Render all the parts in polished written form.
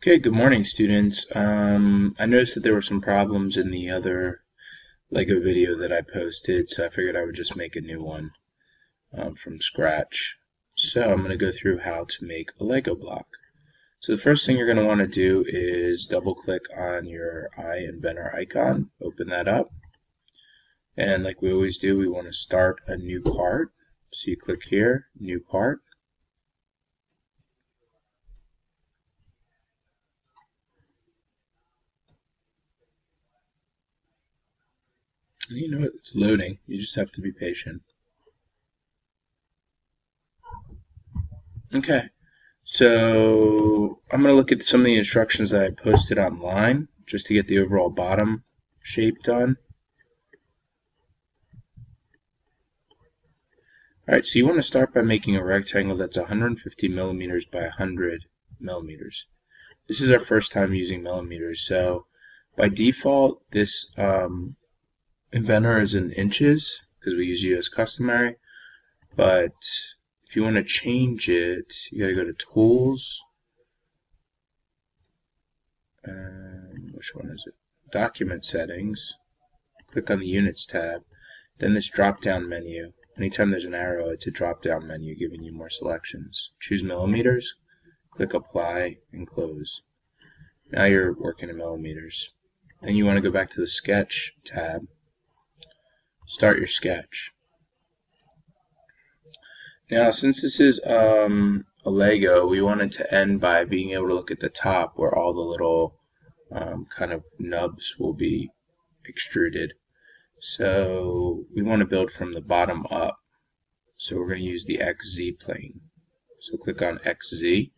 Okay, good morning, students. I noticed that there were some problems in the other Lego video that I posted, so I figured I would just make a new one from scratch. So I'm going to go through how to make a Lego block. So the first thing you're going to want to do is double click on your INVENTOR icon, open that up, and like we always do, we want to start a new part. So you click here, new part. You know it's loading, you just have to be patient. Okay, so I'm going to look at some of the instructions that I posted online just to get the overall bottom shape done. Alright, so you want to start by making a rectangle that's 150 millimeters by 100 millimeters. This is our first time using millimeters, so by default this inventor is in inches because we use US customary, but if you want to change it, you got to go to Tools, which one is it? Document Settings, click on the Units tab, then this drop-down menu. Anytime there's an arrow, it's a drop-down menu giving you more selections. Choose millimeters, click Apply, and Close. Now you're working in millimeters. Then you want to go back to the Sketch tab, start your sketch. Now, since this is a Lego, we want it to end by being able to look at the top where all the little kind of nubs will be extruded. So we want to build from the bottom up. So we're going to use the XZ plane. So click on XZ.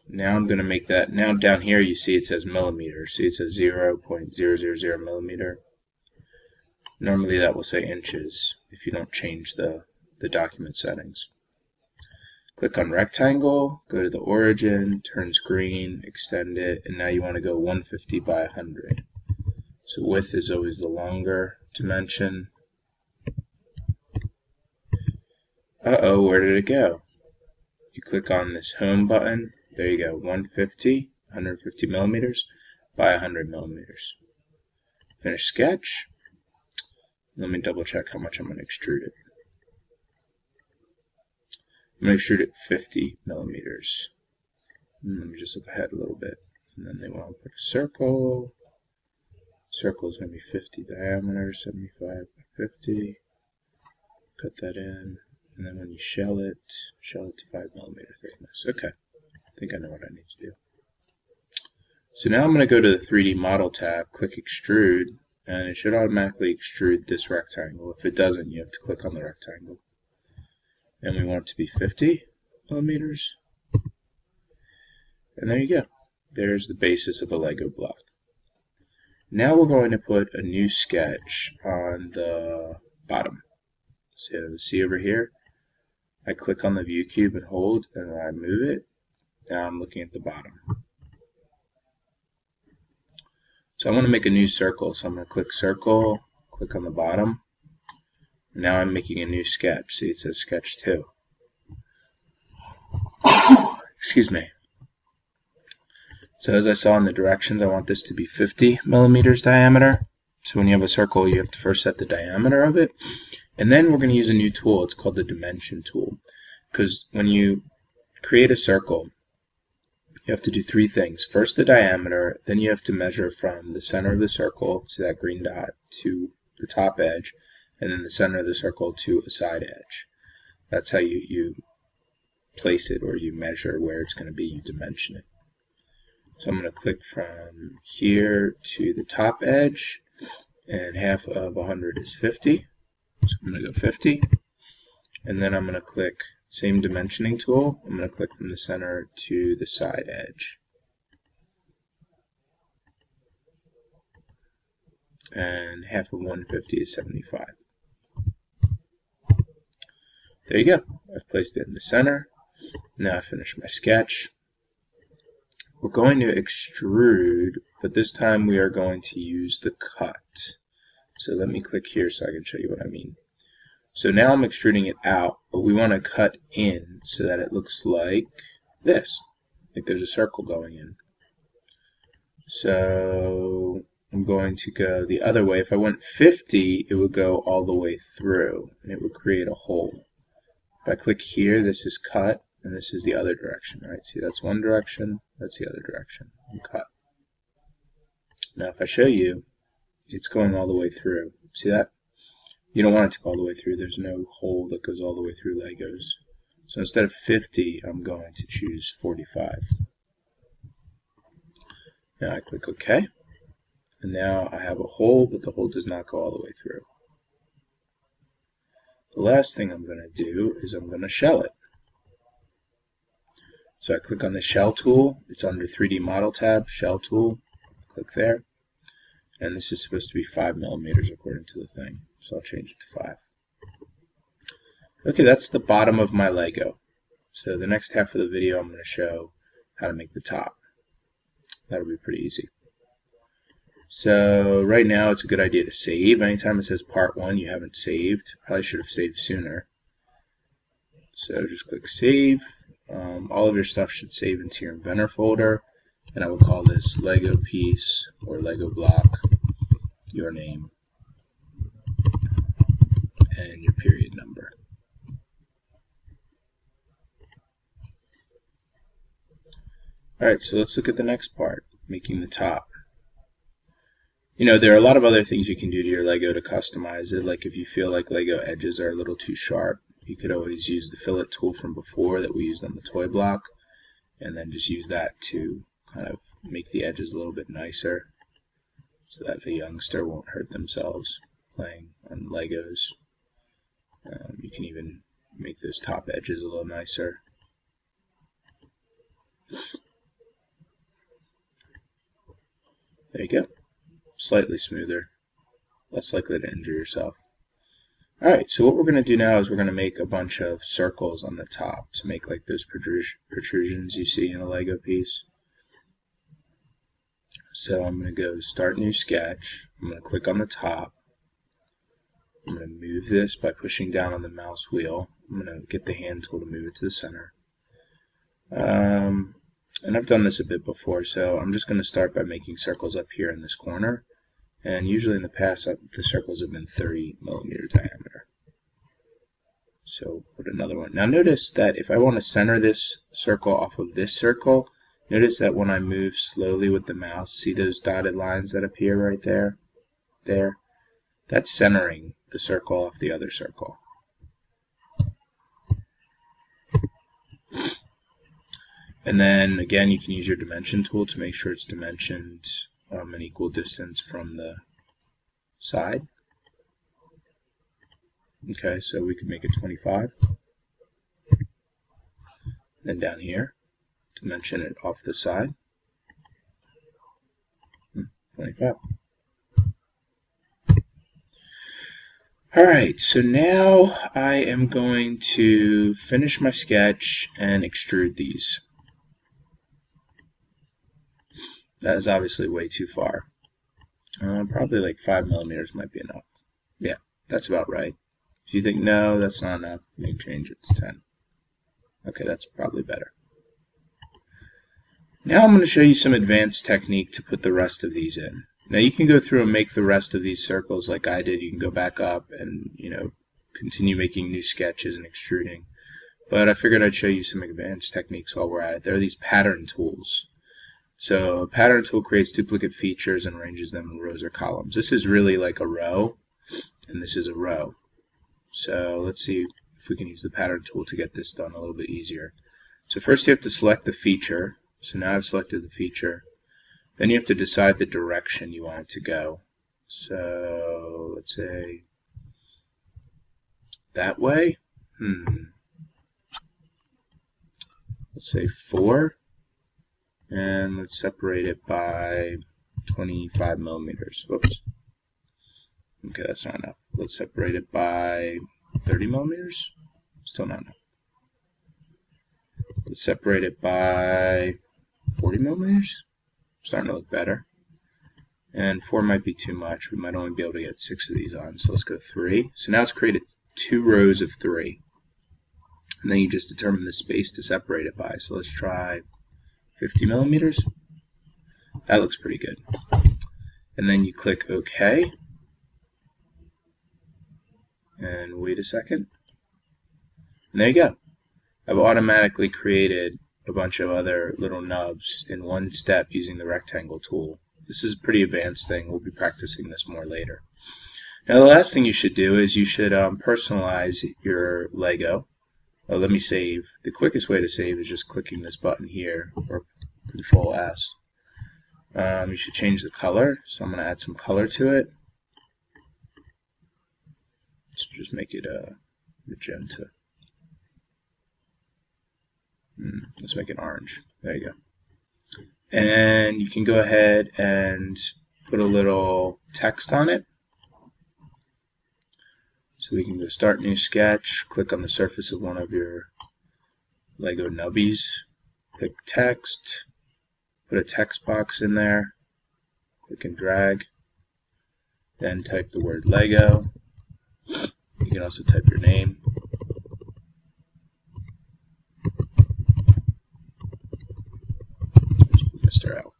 Now I'm going to make that. Now down here you see it says millimeter. See it says 0.000 millimeter. Normally that will say inches if you don't change the document settings. Click on rectangle, go to the origin, turns green, extend it, and now you want to go 150 by 100. So width is always the longer dimension. Uh-oh, where did it go? You click on this home button, there you go, 150 millimeters by 100 millimeters. Finish sketch. Let me double check how much I'm going to extrude it. I'm going to extrude it 50 millimeters. Let me just look ahead a little bit. And then they want to put a circle. Circle is going to be 50 diameter, 75 by 50. Cut that in. And then when you shell it to 5 millimeter thickness. Okay, I think I know what I need to do. So now I'm going to go to the 3D model tab, click extrude, and it should automatically extrude this rectangle. If it doesn't, you have to click on the rectangle. And we want it to be 50 millimeters. And there you go. There's the basis of a Lego block. Now we're going to put a new sketch on the bottom. So see over here, I click on the view cube and hold, and I move it. Now I'm looking at the bottom. So I want to make a new circle, so I'm going to click circle, click on the bottom. Now I'm making a new sketch. See, it says sketch 2. Excuse me. So as I saw in the directions, I want this to be 50 millimeters diameter. So when you have a circle, you have to first set the diameter of it. And then we're going to use a new tool. It's called the dimension tool. Because when you create a circle, you have to do 3 things. First, the diameter. Then you have to measure from the center of the circle, so that green dot, to the top edge. And then the center of the circle to a side edge. That's how you place it, or you measure where it's going to be, you dimension it. So I'm going to click from here to the top edge, and half of 100 is 50. So I'm going to go 50, and then I'm going to click same dimensioning tool. I'm going to click from the center to the side edge. And half of 150 is 75. There you go. I've placed it in the center. Now I finish my sketch. We're going to extrude, but this time we are going to use the cut. So let me click here so I can show you what I mean. So now I'm extruding it out, but we want to cut in so that it looks like this. like there's a circle going in. So I'm going to go the other way. If I went 50, it would go all the way through, and it would create a hole. If I click here, this is cut, and this is the other direction, right? See, that's one direction, that's the other direction, and cut. Now if I show you, it's going all the way through. See that? You don't want it to go all the way through. There's no hole that goes all the way through Legos. So instead of 50, I'm going to choose 45. Now I click OK. And now I have a hole, but the hole does not go all the way through. The last thing I'm going to do is I'm going to shell it. So I click on the Shell tool. It's under 3D Model tab, Shell tool. Click there. And this is supposed to be 5 millimeters according to the thing. So I'll change it to 5. Okay, that's the bottom of my Lego. So the next half of the video I'm going to show how to make the top. That'll be pretty easy. So right now it's a good idea to save. Anytime it says part 1 you haven't saved, probably should have saved sooner. So just click save. All of your stuff should save into your Inventor folder, and I will call this Lego piece or Lego block, your name, and your period number. Alright, so let's look at the next part, making the top. You know, there are a lot of other things you can do to your Lego to customize it. Like if you feel like Lego edges are a little too sharp, you could always use the fillet tool from before that we used on the toy block, and then just use that to kind of make the edges a little bit nicer so that the youngster won't hurt themselves playing on Legos. You can even make those top edges a little nicer. There you go. Slightly smoother, less likely to injure yourself. Alright, so what we're going to do now is we're going to make a bunch of circles on the top to make like those protrusions you see in a Lego piece. So I'm going to go Start New Sketch. I'm going to click on the top. I'm going to move this by pushing down on the mouse wheel. I'm going to get the hand tool to move it to the center. And I've done this a bit before, so I'm just going to start by making circles up here in this corner. And usually in the past, the circles have been 30 millimeter diameter. So put another one. Now notice that if I want to center this circle off of this circle, notice that when I move slowly with the mouse, see those dotted lines that appear right there? There? That's centering the circle off the other circle. And then again, you can use your dimension tool to make sure it's dimensioned an equal distance from the side. Okay, so we could make it 25. Then down here, dimension it off the side. 25. Alright, so now I am going to finish my sketch and extrude these. That is obviously way too far. Probably like 5 millimeters might be enough. Yeah, that's about right. If you think, no, that's not enough, you can change it to 10. Okay, that's probably better. Now I'm going to show you some advanced technique to put the rest of these in. Now you can go through and make the rest of these circles like I did. You can go back up and, continue making new sketches and extruding. But I figured I'd show you some advanced techniques while we're at it. There are these pattern tools. So a pattern tool creates duplicate features and arranges them in rows or columns. This is really like a row, and this is a row. So let's see if we can use the pattern tool to get this done a little bit easier. So first you have to select the feature. So now I've selected the feature. Then you have to decide the direction you want it to go. So let's say that way. Let's say 4. And let's separate it by 25 millimeters. Whoops. Okay, that's not enough. Let's separate it by 30 millimeters. Still not enough. Let's separate it by 40 millimeters. Starting to look better. And 4 might be too much. We might only be able to get 6 of these on. So let's go 3. So now it's created 2 rows of 3. And then you just determine the space to separate it by. So let's try 50 millimeters. That looks pretty good. And then you click OK. And wait a second. And there you go. I've automatically created a bunch of other little nubs in one step using the rectangle tool. This is a pretty advanced thing. We'll be practicing this more later. Now the last thing you should do is you should personalize your Lego. Let me save. The quickest way to save is just clicking this button here, or Control S. You should change the color, so I'm going to add some color to it. Let's just make it magenta. Let's make it orange. There you go. And you can go ahead and put a little text on it. So we can go Start New Sketch, click on the surface of one of your Lego nubbies, click Text, put a text box in there, click and drag, then type the word Lego. You can also type your name. Mr. L.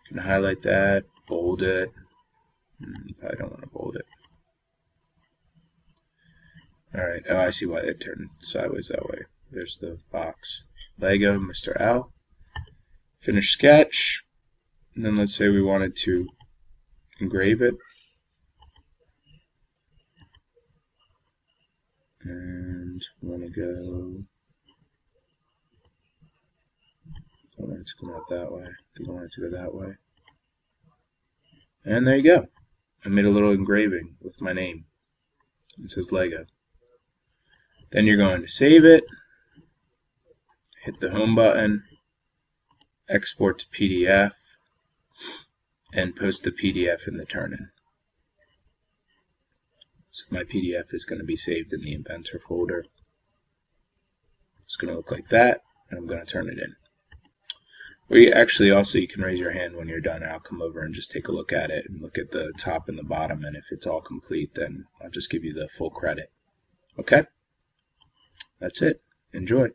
You can highlight that, bold it. I don't want to bold it. Alright, oh, I see why it turned sideways that way. There's the box. Lego, Mr. L. Finish sketch. And then let's say we wanted to engrave it. And we want to go. I want it to come out that way. I think I want it to go that way. And there you go. I made a little engraving with my name. It says Lego. Then you're going to save it, hit the home button, export to PDF, and post the PDF in the turn-in. So my PDF is going to be saved in the Inventor folder. It's going to look like that, and I'm going to turn it in. Actually, you can raise your hand when you're done, and I'll come over and just take a look at it and look at the top and the bottom, and if it's all complete, then I'll just give you the full credit. Okay? That's it. Enjoy.